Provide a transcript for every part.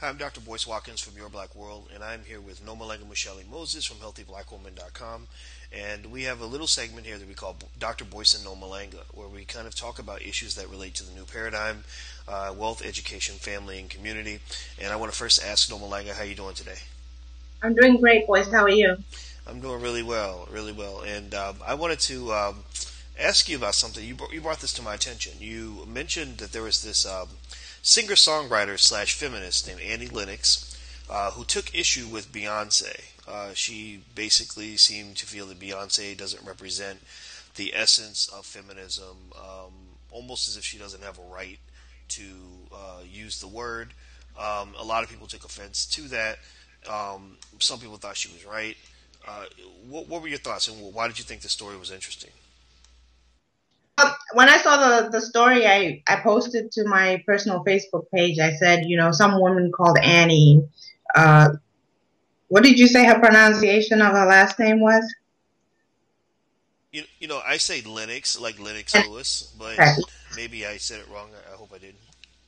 Hi, I'm Dr. Boyce Watkins from Your Black World, and I'm here with Nomalenga Michelle Moses from HealthyBlackWoman.com. And we have a little segment here that we call Dr. Boyce and Nomalanga, where we kind of talk about issues that relate to the new paradigm, wealth, education, family, and community. And I want to first ask Nomalanga, how you doing today? I'm doing great, boys. How are you? I'm doing really well, really well. And I wanted to ask you about something. You brought this to my attention. You mentioned that there was this singer-songwriter slash feminist named Annie Lennox who took issue with Beyonce. She basically seemed to feel that Beyonce doesn't represent the essence of feminism, almost as if she doesn't have a right to use the word. A lot of people took offense to that. Some people thought she was right. Uh, what were your thoughts, and why did you think the story was interesting? When I saw the story, I posted to my personal Facebook page. I said, some woman called Annie. Uh, what did you say her pronunciation of her last name was? I say Lennox, like Lennox Lewis, but Okay. maybe I said it wrong. I hope I didn't.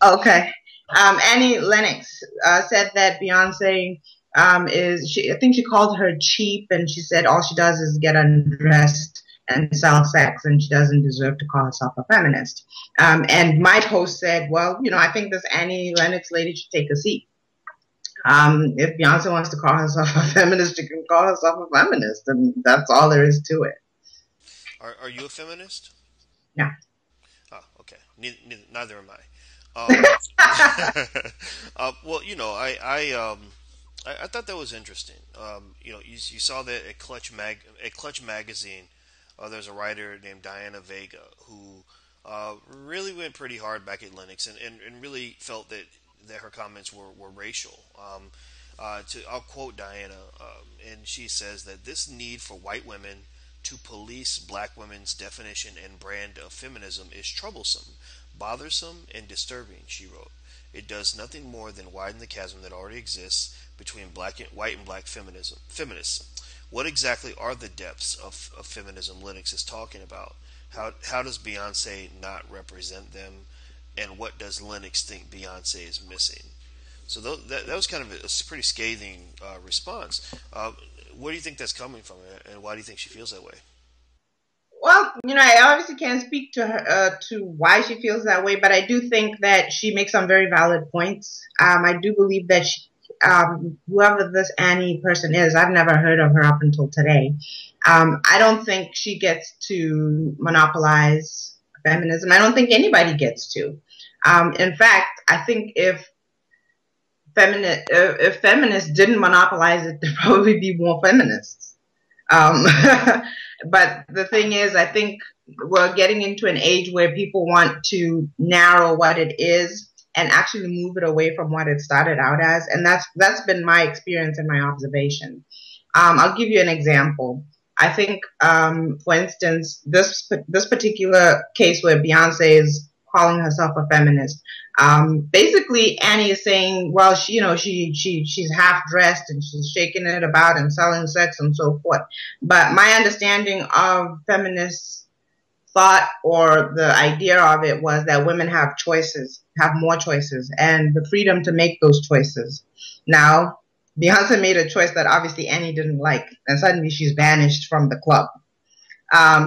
Okay. Annie Lennox said that Beyonce I think she called her cheap, and she said all she does is get undressed and sell sex, and she doesn't deserve to call herself a feminist. And my post said, well, I think this Annie Lennox lady should take a seat. If Beyonce wants to call herself a feminist, she can call herself a feminist, and that's all there is to it. Are you a feminist? Yeah. Oh, okay. Neither am I. Um, well, I thought that was interesting. You saw that at Clutch magazine. There's a writer named Diana Vega who really went pretty hard back at Lennox and really felt that her comments were racial. I'll quote Diana, and she says that this need for white women to police black women's definition and brand of feminism is troublesome, bothersome, and disturbing, she wrote. It does nothing more than widen the chasm that already exists between white and black feminists. What exactly are the depths of feminism Lennox is talking about? How does Beyonce not represent them? And what does Lennox think Beyonce is missing? So that was kind of a pretty scathing response. Where do you think that's coming from, and why do you think she feels that way? Well, I obviously can't speak to her to why she feels that way, but I do think that she makes some very valid points. I do believe that whoever this Annie person is, I've never heard of her up until today. I don't think she gets to monopolize feminism. I don't think anybody gets to. In fact, I think if feminists didn't monopolize it, there'd probably be more feminists. Um, but the thing is, I think we're getting into an age where people want to narrow what it is and actually move it away from what it started out as. And that's been my experience and my observation. I'll give you an example. I think, for instance, this particular case where Beyonce is calling herself a feminist. Basically, Annie is saying, well, she's half dressed and she's shaking it about and selling sex and so forth. But my understanding of feminist thought, or the idea of it, was that women have choices, have more choices, and the freedom to make those choices. Now, Beyonce made a choice that obviously Annie didn't like, and suddenly she's banished from the club.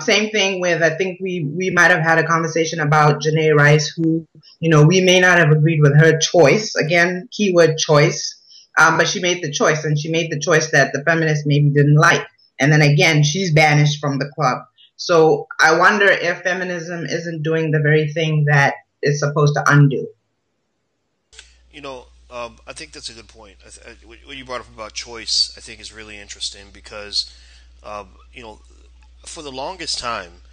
Same thing with, I think we might have had a conversation about Janae Rice, who, we may not have agreed with her choice. Again, keyword choice. But she made the choice, and she made the choice that the feminists maybe didn't like. And then again, she's banished from the club. So I wonder if feminism isn't doing the very thing that it's supposed to undo. I think that's a good point. What you brought up about choice, I think, is really interesting because, um, you know, for the longest time,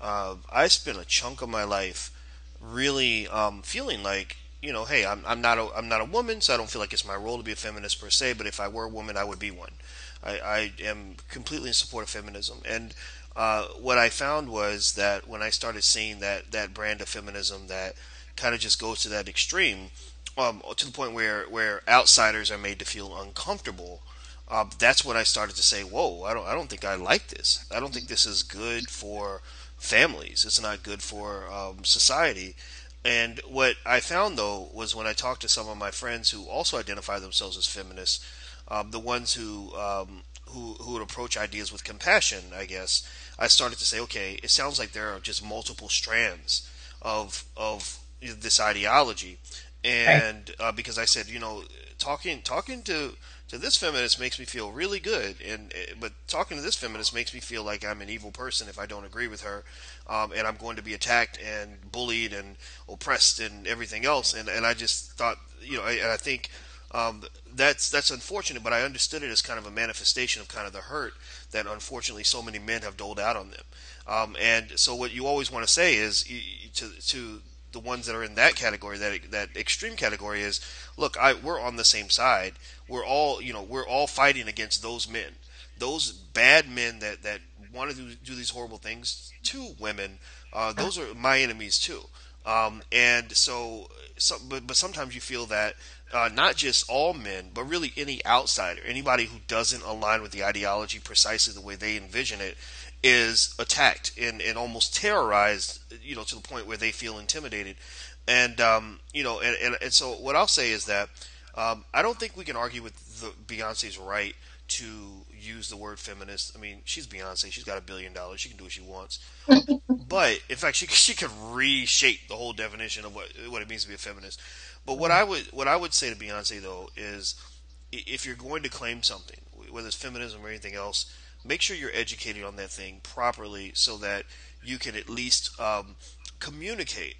I spent a chunk of my life really feeling like, hey, I'm not a woman, so I don't feel like it's my role to be a feminist per se. But if I were a woman, I would be one. I am completely in support of feminism, and what I found was that when I started seeing that brand of feminism that kind of just goes to that extreme, to the point where outsiders are made to feel uncomfortable. That's when I started to say, "Whoa, I don't think I like this. I don't think this is good for families. It's not good for society." And what I found though was when I talked to some of my friends who also identify themselves as feminists, the ones who would approach ideas with compassion, I guess, I started to say, okay, it sounds like there are just multiple strands of this ideology, Right. and because I said, talking to this feminist makes me feel really good, and but talking to this feminist makes me feel like I'm an evil person if I don't agree with her, and I'm going to be attacked and bullied and oppressed and everything else, and I just thought, and I think that's unfortunate, but I understood it as kind of a manifestation of kind of the hurt that unfortunately so many men have doled out on them. And so what you always want to say is to the ones that are in that category, that extreme category, is, look, we're on the same side. We're all fighting against those men, those bad men that want to do these horrible things to women. Those are my enemies too. And but sometimes you feel that not just all men, but really any outsider, anybody who doesn't align with the ideology precisely the way they envision it, is attacked and almost terrorized, to the point where they feel intimidated. And and so what I'll say is that I don't think we can argue with Beyonce's right to use the word feminist. I mean, she's Beyonce; she's got $1 billion; she can do what she wants. But in fact, she could reshape the whole definition of what it means to be a feminist. But what I would say to Beyonce though is, if you're going to claim something, whether it's feminism or anything else, make sure you're educated on that thing properly so that you can at least communicate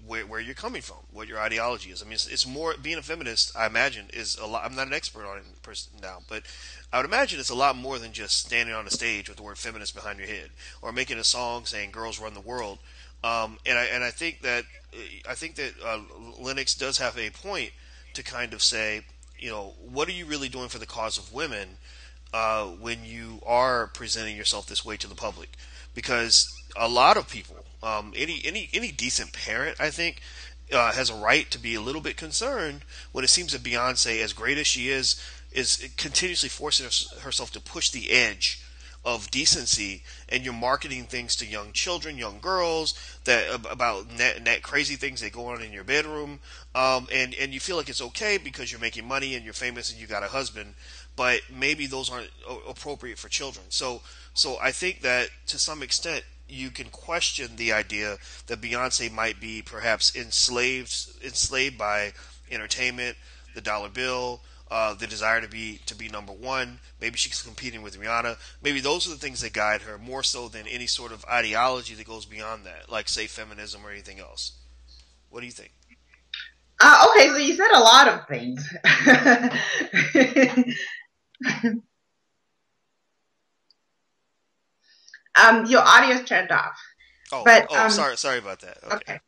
where you're coming from, what your ideology is. I mean, it's more, being a feminist, I imagine, is a lot. I'm not an expert on it now, but I would imagine it's a lot more than just standing on a stage with the word feminist behind your head or making a song saying "girls run the world." And I think that Lennox does have a point to kind of say, what are you really doing for the cause of women when you are presenting yourself this way to the public? Because a lot of people, any decent parent, I think, has a right to be a little bit concerned when it seems that Beyonce, as great as she is continuously forcing herself to push the edge of decency, and you're marketing things to young children, young girls, that about net crazy things that go on in your bedroom, and you feel like it's okay because you're making money and you're famous and you got a husband, but maybe those aren't appropriate for children. So I think that to some extent you can question the idea that Beyonce might be perhaps enslaved by entertainment, the dollar bill, the desire to be number one. Maybe she's competing with Rihanna. Maybe those are the things that guide her more so than any sort of ideology that goes beyond that, like say feminism or anything else. What do you think? Okay, so you said a lot of things. Your audio's turned off, Oh, but oh, sorry about that. Okay. okay.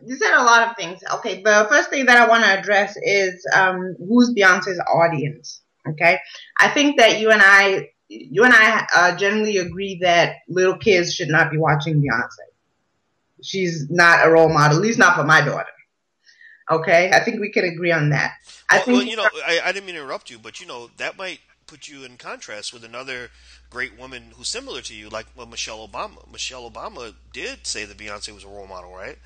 You said a lot of things. Okay, the first thing that I want to address is who's Beyonce's audience. Okay, I think that you and I generally agree that little kids should not be watching Beyonce. She's not a role model, at least not for my daughter. Okay, I think we can agree on that. I Well, think I didn't mean to interrupt you, but that might put you in contrast with another great woman who's similar to you, like Michelle Obama. Michelle Obama did say that Beyonce was a role model, right?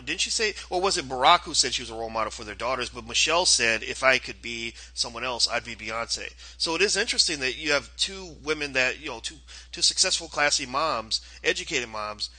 Didn't she say, or was it Barack who said she was a role model for their daughters? But Michelle said, if I could be someone else, I'd be Beyonce. So it is interesting that you have two women that two successful, classy moms, educated moms,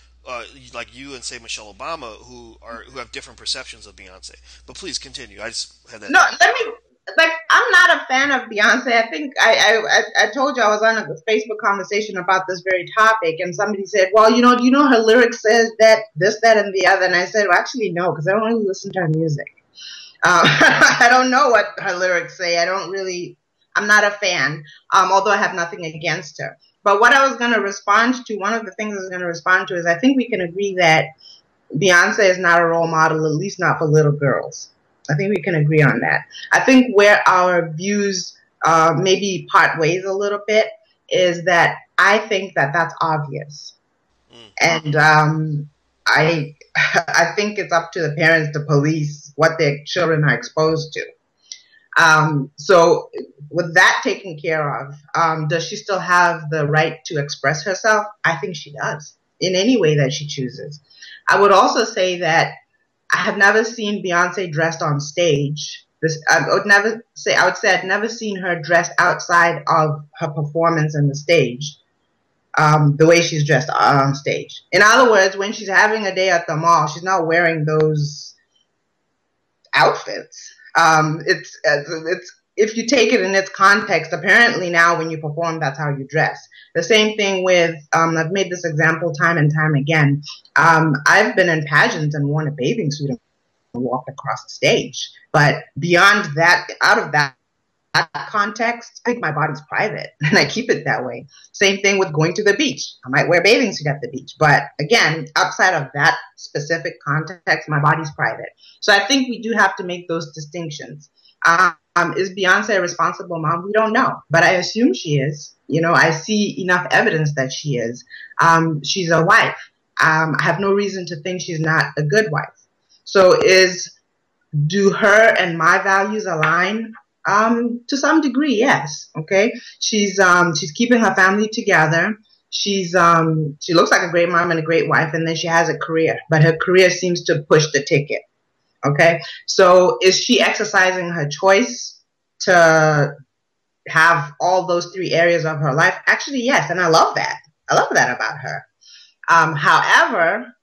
like you and say Michelle Obama, who have different perceptions of Beyonce. But please continue. I just had that no. thought. Let me like. I'm not a fan of Beyonce. I think I told you I was on a Facebook conversation about this very topic, and somebody said, "Well, her lyrics says that this, that, and the other." And I said, "Well, actually, no, because I don't really listen to her music. I don't know what her lyrics say. I don't really. I'm not a fan. Although I have nothing against her." But what I was going to respond to, one of the things I was going to respond to is I think we can agree that Beyonce is not a role model, at least not for little girls. I think we can agree on that. I think where our views maybe part ways a little bit is that I think that that's obvious. Mm. And I I think it's up to the parents to police what their children are exposed to. So with that taken care of, does she still have the right to express herself? I think she does. in any way that she chooses. I would also say that I have never seen Beyonce dressed on stage. I would say I've never seen her dressed outside of her performance on the stage, the way she's dressed on stage. In other words, when she's having a day at the mall, she's not wearing those outfits. It's if you take it in its context, apparently now when you perform, that's how you dress. The same thing with, I've made this example time and time again. I've been in pageants and worn a bathing suit and walked across the stage. But beyond that, out of that context, I think my body's private and I keep it that way. Same thing with going to the beach. I might wear a bathing suit at the beach, but again, outside of that specific context, my body's private. So I think we do have to make those distinctions. Is Beyonce a responsible mom? We don't know, but I assume she is. You know, I see enough evidence that she is. She's a wife. I have no reason to think she's not a good wife. So do her and my values align? To some degree, yes. Okay. She's keeping her family together. She looks like a great mom and a great wife, and then she has a career, but her career seems to push the ticket. Okay. So is she exercising her choice to have all those three areas of her life? Actually, yes. And I love that. I love that about her. However,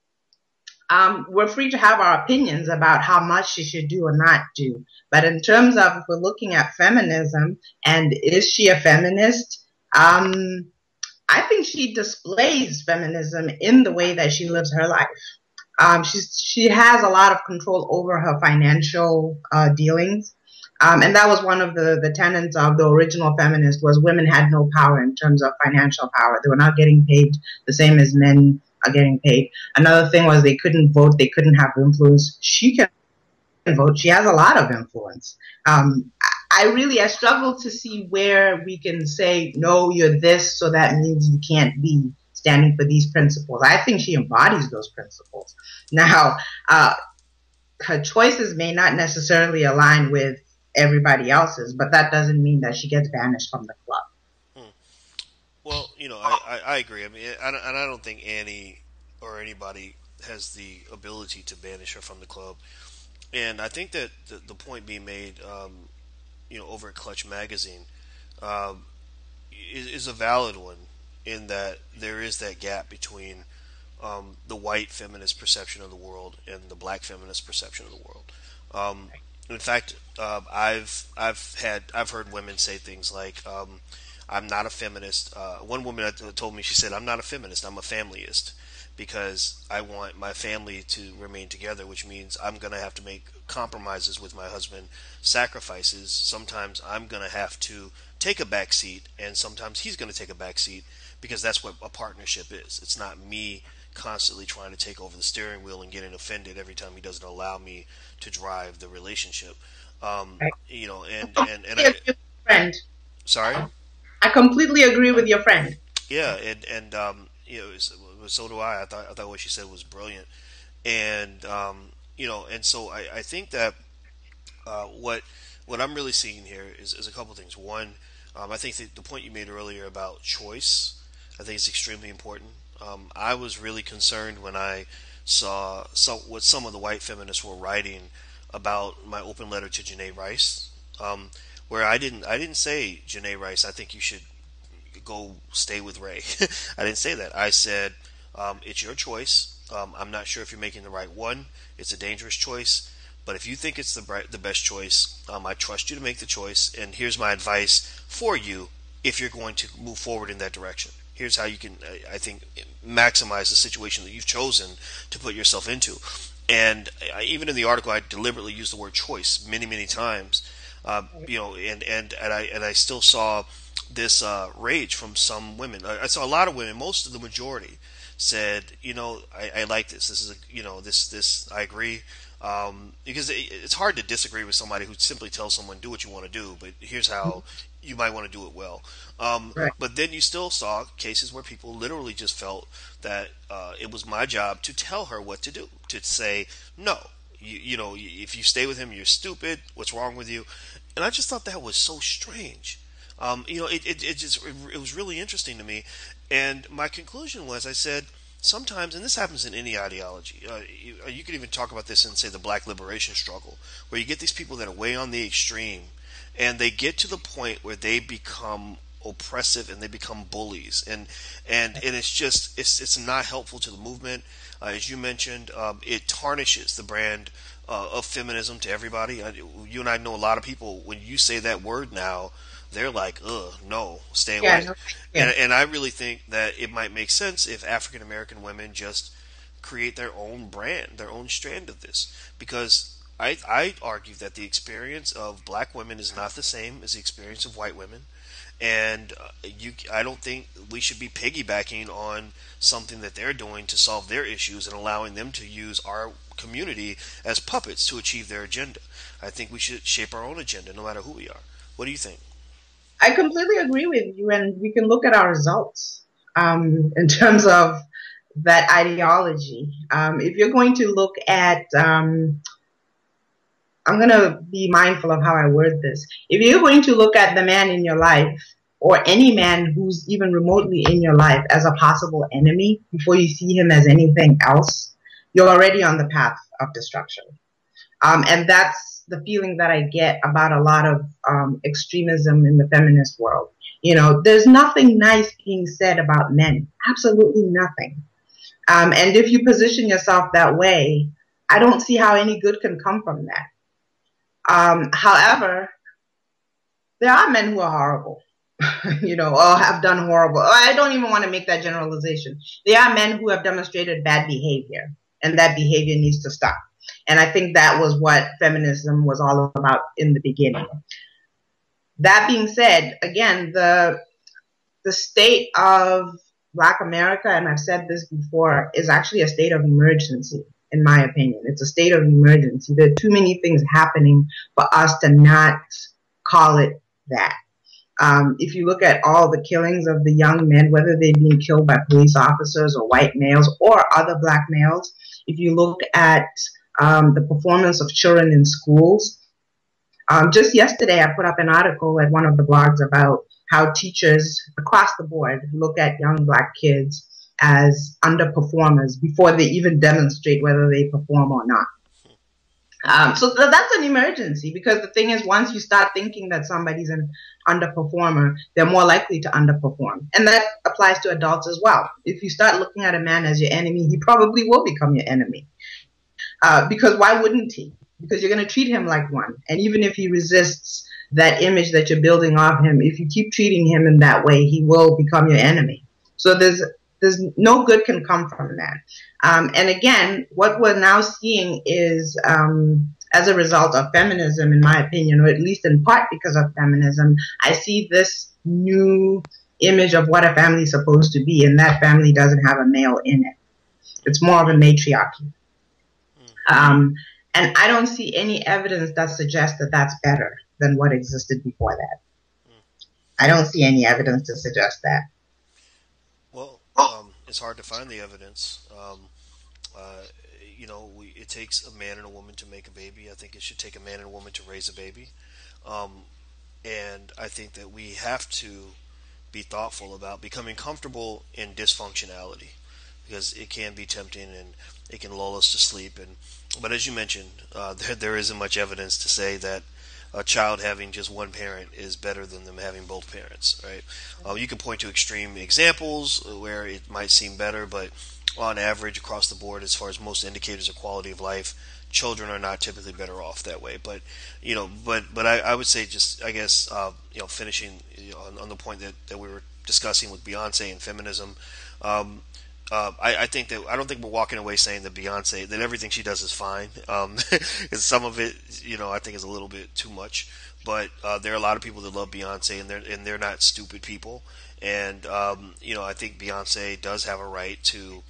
we're free to have our opinions about how much she should do or not do. But in terms of if we're looking at feminism and is she a feminist, I think she displays feminism in the way that she lives her life. She has a lot of control over her financial dealings. And that was one of the tenets of the original feminist was women had no power in terms of financial power. They were not getting paid the same as men are getting paid. Another thing was they couldn't vote. They couldn't have influence. She can vote. She has a lot of influence. I struggle to see where we can say, no, you're this, so that means you can't be standing for these principles. I think she embodies those principles. Now, her choices may not necessarily align with everybody else's, but that doesn't mean that she gets banished from the club. Hmm. Well, I agree. I mean, I don't think Annie or anybody has the ability to banish her from the club. And I think that the point being made, over at Clutch Magazine, um, is a valid one in that there is that gap between the white feminist perception of the world and the black feminist perception of the world. Um, in fact, I've heard women say things like, "I'm not a feminist." One woman told me, she said, "I'm not a feminist. I'm a familyist." Because I want my family to remain together, which means I'm going to have to make compromises with my husband, sacrifices. Sometimes I'm going to have to take a back seat, and sometimes he's going to take a back seat because that's what a partnership is. It's not me constantly trying to take over the steering wheel and getting offended every time he doesn't allow me to drive the relationship. Friend. Sorry? I completely agree with your friend. Yeah, so do I. I thought what she said was brilliant, and and so I think that what I'm really seeing here is a couple things. One, I think the point you made earlier about choice, I think is extremely important. I was really concerned when I saw what some of the white feminists were writing about my open letter to Janae Rice, where I didn't say, Janae Rice, I think you should go stay with Ray. I didn't say that. I said, it's your choice. I'm not sure if you're making the right one. It's a dangerous choice. But if you think it's the best choice, I trust you to make the choice. And here's my advice for you if you're going to move forward in that direction. Here's how you can, I think, maximize the situation that you've chosen to put yourself into. And even in the article, I deliberately used the word choice many, many times. And I still saw this rage from some women. I saw a lot of women, most of the majority, said, I like this. This is this I agree. Because it's hard to disagree with somebody who simply tells someone do what you want to do, but here's how you might want to do it well. Right. But then you still saw cases where people literally just felt that it was my job to tell her what to do, to say no. If you stay with him, you're stupid. What's wrong with you? And I just thought that was so strange. It was really interesting to me. And my conclusion was, I said, sometimes, and this happens in any ideology, you could even talk about this in, say, the black liberation struggle, where you get these people that are way on the extreme, and they get to the point where they become oppressive and they become bullies, and it's just it's not helpful to the movement. As you mentioned, it tarnishes the brand of feminism to everybody. You and I know a lot of people. When you say that word now, they're like, "Ugh, no, stay Yeah, away." no, yeah. And I really think that it might make sense if African American women just create their own brand, their own strand of this, because I argue that the experience of black women is not the same as the experience of white women, and I don't think we should be piggybacking on something that they're doing to solve their issues and allowing them to use our community as puppets to achieve their agenda. I think we should shape our own agenda, no matter who we are. What do you think? I completely agree with you, and we can look at our results in terms of that ideology. If you're going to look at, I'm going to be mindful of how I word this. If you're going to look at the man in your life, or any man who's even remotely in your life, as a possible enemy before you see him as anything else, you're already on the path of destruction. And that's the feeling that I get about a lot of extremism in the feminist world. You know, there's nothing nice being said about men. Absolutely nothing. And if you position yourself that way, I don't see how any good can come from that. However, there are men who are horrible, you know, or have done horrible. I don't even want to make that generalization. There are men who have demonstrated bad behavior, and that behavior needs to stop. And I think that was what feminism was all about in the beginning. That being said, again, the state of Black America, and I've said this before, is actually a state of emergency, in my opinion. It's a state of emergency. There are too many things happening for us to not call it that. If you look at all the killings of the young men, whether they're being killed by police officers or white males or other black males, if you look at the performance of children in schools, just yesterday I put up an article at one of the blogs about how teachers across the board look at young black kids as underperformers before they even demonstrate whether they perform or not. So that's an emergency, because the thing is, once you start thinking that somebody's an underperformer, they're more likely to underperform. And that applies to adults as well. If you start looking at a man as your enemy, he probably will become your enemy. Because why wouldn't he? Because you're going to treat him like one. And even if he resists that image that you're building of him, if you keep treating him in that way, he will become your enemy. So there's no good can come from that. And again, what we're now seeing is, as a result of feminism, in my opinion, or at least in part because of feminism, I see this new image of what a family is supposed to be, and that family doesn't have a male in it. It's more of a matriarchy. And I don't see any evidence that suggests that that's better than what existed before that. I don't see any evidence to suggest that. Well, it's hard to find the evidence. It takes a man and a woman to make a baby. I think it should take a man and a woman to raise a baby. And I think that we have to be thoughtful about becoming comfortable in dysfunctionality, because it can be tempting and it can lull us to sleep. But as you mentioned, there isn't much evidence to say that a child having just one parent is better than them having both parents, right? You can point to extreme examples where it might seem better, but on average, across the board, as far as most indicators of quality of life, children are not typically better off that way. But I would say, just I guess finishing on the point that we were discussing with Beyonce and feminism. I think that I don't think we're walking away saying that Beyonce, that everything she does is fine. And some of it, I think is a little bit too much. But there are a lot of people that love Beyonce, and they're not stupid people. And I think Beyonce does have a right to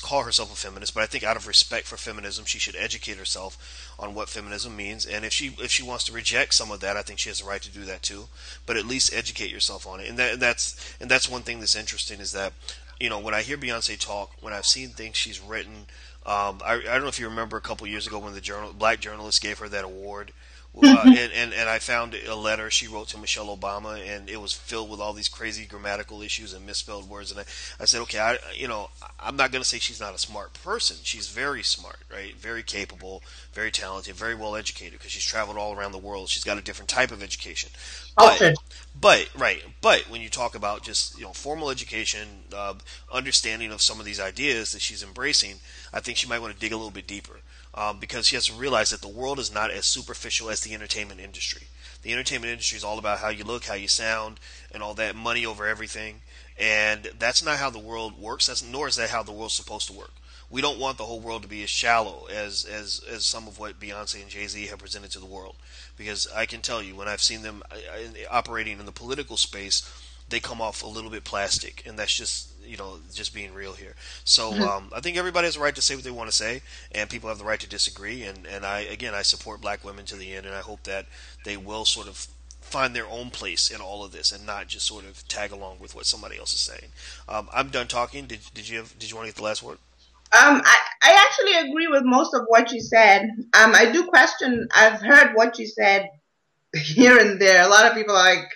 call herself a feminist. But I think out of respect for feminism, she should educate herself on what feminism means. And if she wants to reject some of that, I think she has the right to do that too. But at least educate yourself on it. And that's one thing that's interesting, is that when I hear Beyonce talk, when I've seen things she's written, I don't know if you remember a couple years ago when the black journalist gave her that award. And I found a letter she wrote to Michelle Obama, and it was filled with all these crazy grammatical issues and misspelled words. And I said, okay, I'm not going to say she's not a smart person. She's very smart, right? Very capable, very talented, very well educated because she's traveled all around the world. She's got a different type of education. But Cultured. but when you talk about just formal education, understanding of some of these ideas that she's embracing, I think she might want to dig a little bit deeper, because she has to realize that the world is not as superficial as the entertainment industry. The entertainment industry is all about how you look, how you sound, and all that, money over everything. And that's not how the world works. Nor is that how the world's supposed to work. We don't want the whole world to be as shallow as some of what Beyonce and Jay-Z have presented to the world. Because I can tell you, when I've seen them operating in the political space, they come off a little bit plastic, and that's just being real here. So I think everybody has a right to say what they want to say, and people have the right to disagree. And I support black women to the end, and I hope that they will sort of find their own place in all of this and not just sort of tag along with what somebody else is saying. I'm done talking. Did you want to get the last word? I actually agree with most of what you said. I do question. I've heard what you said here and there. A lot of people are like,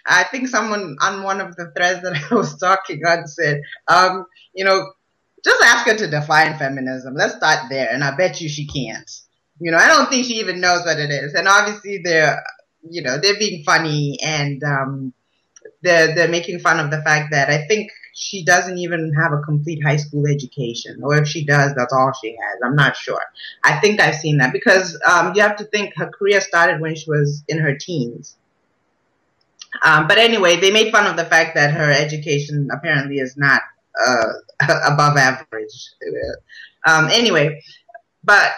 I think someone on one of the threads that I was talking on said, you know, just ask her to define feminism. Let's start there. And I bet you she can't. I don't think she even knows what it is. And obviously they're being funny, and they're making fun of the fact that I think she doesn't even have a complete high school education, or if she does, that's all she has. I'm not sure. I think I've seen that because you have to think her career started when she was in her teens. But anyway, they made fun of the fact that her education apparently is not above average. Anyway, but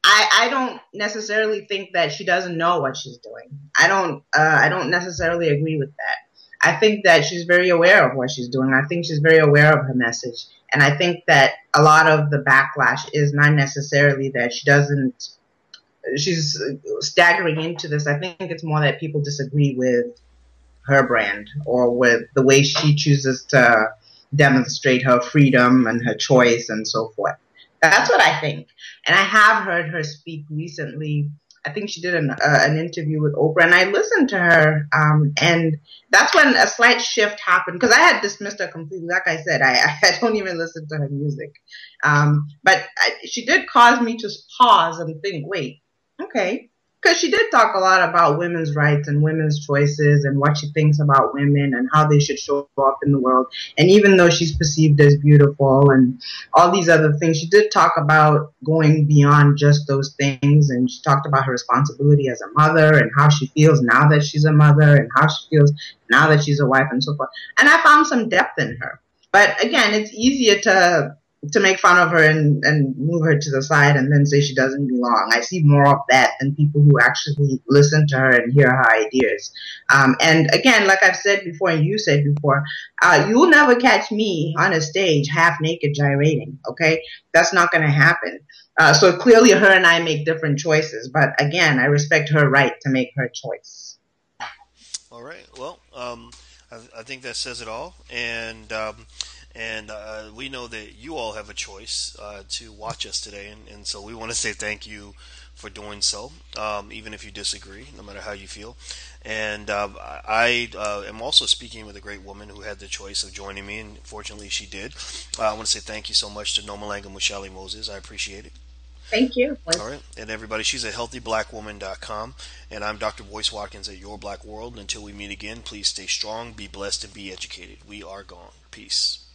I don't necessarily think that she doesn't know what she's doing. I don't necessarily agree with that. I think that she's very aware of what she's doing. I think she's very aware of her message. And I think that a lot of the backlash is not necessarily that she's staggering into this. I think it's more that people disagree with her brand or with the way she chooses to demonstrate her freedom and her choice and so forth. That's what I think. And I have heard her speak recently. I think she did an interview with Oprah, and I listened to her, and that's when a slight shift happened, because I had dismissed her completely. Like I said, I don't even listen to her music. But she did cause me to pause and think, wait, okay. Because she did talk a lot about women's rights and women's choices and what she thinks about women and how they should show up in the world. And even though she's perceived as beautiful and all these other things, she did talk about going beyond just those things. And she talked about her responsibility as a mother and how she feels now that she's a mother and how she feels now that she's a wife and so forth. And I found some depth in her. But again, it's easier to make fun of her and move her to the side and then say she doesn't belong. I see more of that than people who actually listen to her and hear her ideas. And again, like I've said before and you said before, you'll never catch me on a stage half naked gyrating, okay? That's not going to happen. So clearly her and I make different choices. But again, I respect her right to make her choice. All right. Well, I think that says it all. And we know that you all have a choice to watch us today, and so we want to say thank you for doing so, even if you disagree, no matter how you feel. And I am also speaking with a great woman who had the choice of joining me, and fortunately she did. I want to say thank you so much to Nomalanga Mushali Moses. I appreciate it. Thank you. All right. And everybody, she's at healthyblackwoman.com, and I'm Dr. Boyce Watkins at Your Black World. Until we meet again, please stay strong, be blessed, and be educated. We are gone. Peace.